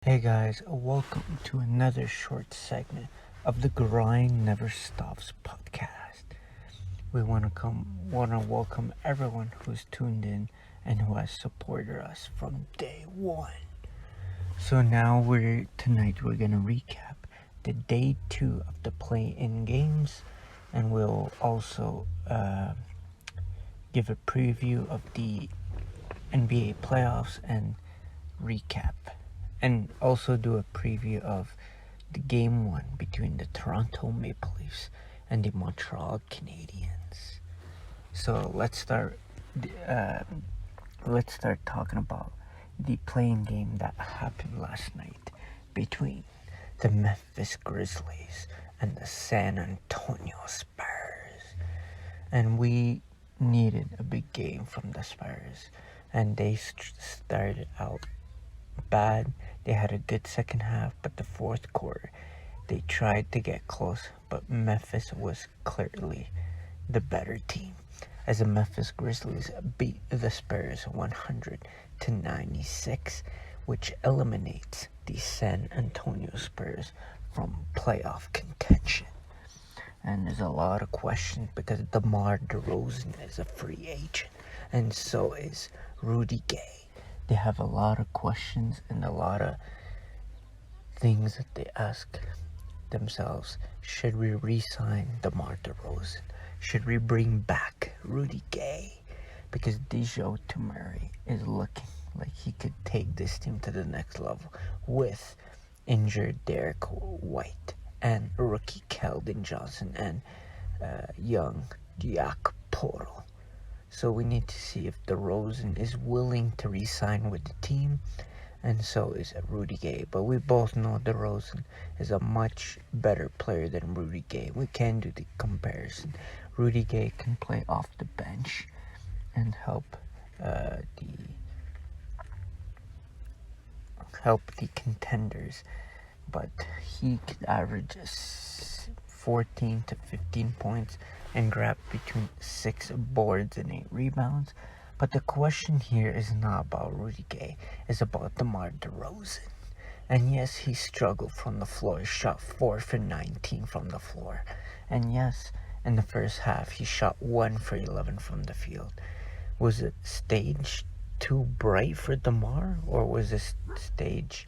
Hey guys, welcome to another short segment of the Grind Never Stops podcast. We want to welcome everyone who's tuned in and who has supported us from day one. So now tonight we're gonna recap the day 2 of the play-in games, and we'll also give a preview of the NBA playoffs and recap. And also do a preview of the game 1 between the Toronto Maple Leafs and the Montreal Canadiens. So let's start talking about the playing game that happened last night between the Memphis Grizzlies and the San Antonio Spurs. And we needed a big game from the Spurs, and they started out bad. They had a good second half, but the fourth quarter they tried to get close, but Memphis was clearly the better team, as the Memphis Grizzlies beat the Spurs 100-96, which eliminates the San Antonio Spurs from playoff contention. And there's a lot of questions because DeMar DeRozan is a free agent, and so is Rudy Gay. They have a lot of questions and a lot of things that they ask themselves. Should we re-sign DeMar DeRozan? Should we bring back Rudy Gay? Because Dejounte Murray is looking like he could take this team to the next level with injured Derek White and rookie Keldon Johnson and young Jakob Poeltl. So we need to see if DeRozan is willing to re-sign with the team, and so is Rudy Gay. But we both know DeRozan is a much better player than Rudy Gay. We can do the comparison. Rudy Gay can play off the bench and help the contenders, but he could average 14 to 15 points and grab between 6 boards and 8 rebounds. But the question here is not about Rudy Gay, it's about DeMar DeRozan. And yes, he struggled from the floor, shot 4 for 19 from the floor. And yes, in the first half, he shot 1 for 11 from the field. Was it stage too bright for DeMar, or was this stage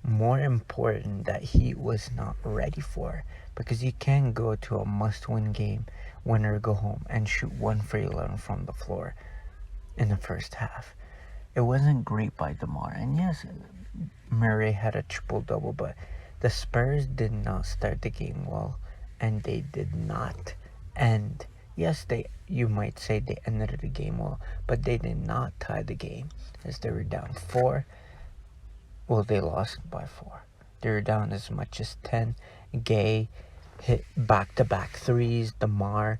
more important that he was not ready for? Because you can't go to a must-win game, win or go home, and shoot 1 for 11 from the floor in the first half. It wasn't great by DeMar. And yes, Murray had a triple-double, but the Spurs did not start the game well, and they did not end. Yes, you might say they ended the game well, but they did not tie the game, as they were down 4. Well, they lost by 4. They were down as much as 10. Gay hit back-to-back threes. DeMar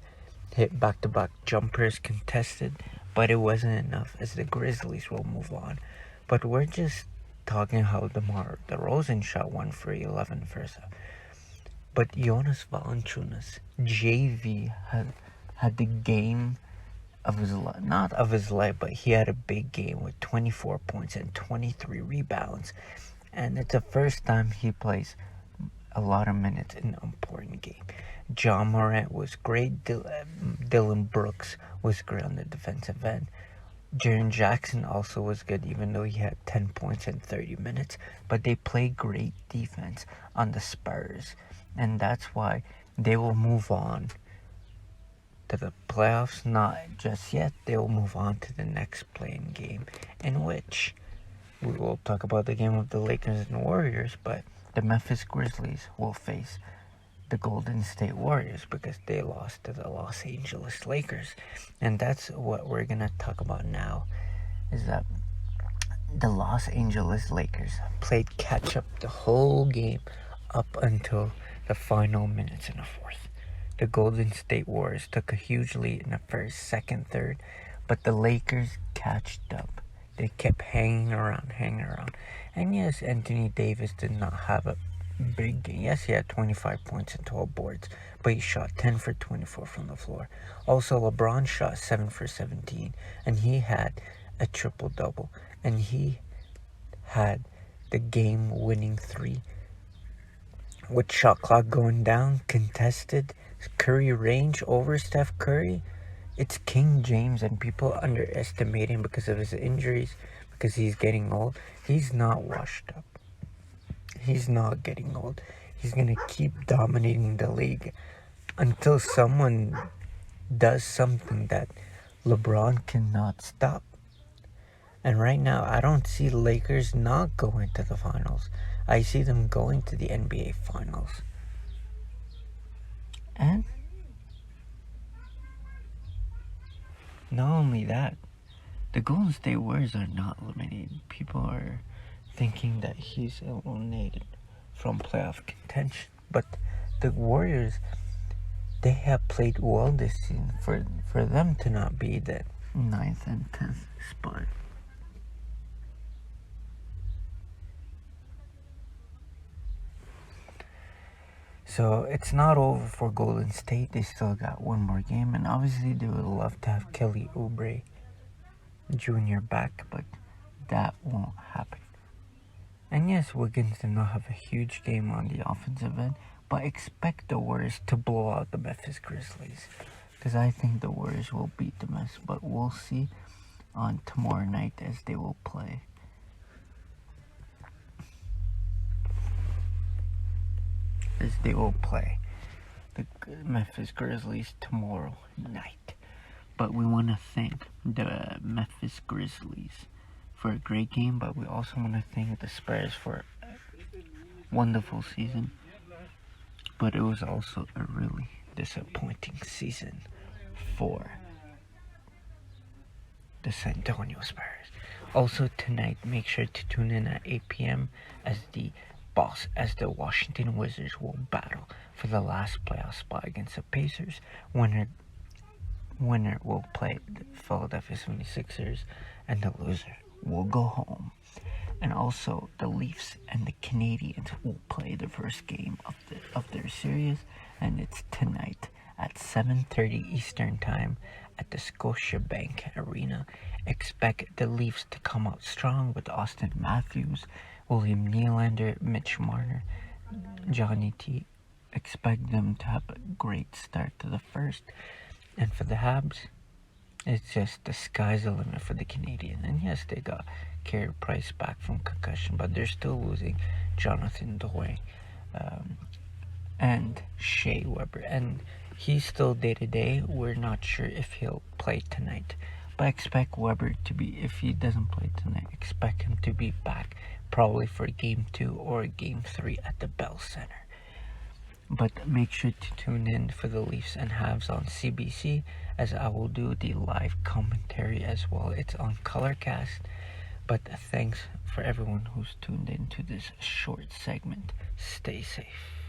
hit back-to-back jumpers contested, but it wasn't enough, as the Grizzlies will move on. But we're just talking how DeMar DeRozan shot 1 for 11 first half. But Jonas Valanciunas, JV, had the game of his life, not of his life, but he had a big game with 24 points and 23 rebounds. And it's the first time he plays a lot of minutes in an important game. John Morant was great. Dylan Brooks was great on the defensive end. Jaren Jackson also was good, even though he had 10 points in 30 minutes. But they play great defense on the Spurs, and that's why they will move on to the playoffs. Not just yet. They will move on to the next playing game, in which we will talk about the game of the Lakers and Warriors, but the Memphis Grizzlies will face the Golden State Warriors because they lost to the Los Angeles Lakers. And that's what we're going to talk about now, is that the Los Angeles Lakers played catch-up the whole game up until the final minutes in the fourth. The Golden State Warriors took a huge lead in the first, second, third, but the Lakers catched up. They kept hanging around. And yes, Anthony Davis did not have a big game. Yes, he had 25 points and 12 boards, but he shot 10 for 24 from the floor. Also, LeBron shot 7 for 17, and he had a triple-double. And he had the game-winning three. With shot clock going down, contested, Curry range over Steph Curry, it's King James, and people underestimate him because of his injuries, because he's getting old. He's not washed up. He's not getting old. He's going to keep dominating the league until someone does something that LeBron cannot stop. And right now, I don't see Lakers not going to the finals. I see them going to the NBA finals. And not only that, the Golden State Warriors are not eliminated. People are thinking that he's eliminated from playoff contention. But the Warriors, they have played well this season for them to not be the 9th and 10th spot. So it's not over for Golden State. They still got one more game, and obviously they would love to have Kelly Oubre Jr. back, but that won't happen. And yes, Wiggins did not have a huge game on the offensive end, but expect the Warriors to blow out the Memphis Grizzlies, because I think the Warriors will beat the Mets, but we'll see on tomorrow night as they will play. The Memphis Grizzlies tomorrow night. But we want to thank the Memphis Grizzlies for a great game, but we also want to thank the Spurs for a wonderful season. But it was also a really disappointing season for the San Antonio Spurs. Also tonight, make sure to tune in at 8 p.m. as the Washington Wizards will battle for the last playoff spot against the Pacers. Winner will play the Philadelphia 76ers, and the loser will go home. And also, the Leafs and the Canadiens will play the first game of their series, and it's tonight at 7:30 Eastern Time at the Scotiabank Arena. Expect the Leafs to come out strong with Austin Matthews, William Nylander, Mitch Marner, Johnny T. Expect them to have a great start to the first. And for the Habs, it's just the sky's the limit for the Canadiens. And yes, they got Carey Price back from concussion, but they're still losing Jonathan Drouin and Shea Weber. And he's still day-to-day. We're not sure if he'll play tonight. But expect Weber to be, if he doesn't play tonight, expect him to be back probably for Game 2 or Game 3 at the Bell Center. But make sure to tune in for the Leafs and Habs on CBC, as I will do the live commentary as well. It's on Colorcast. But thanks for everyone who's tuned in to this short segment. Stay safe.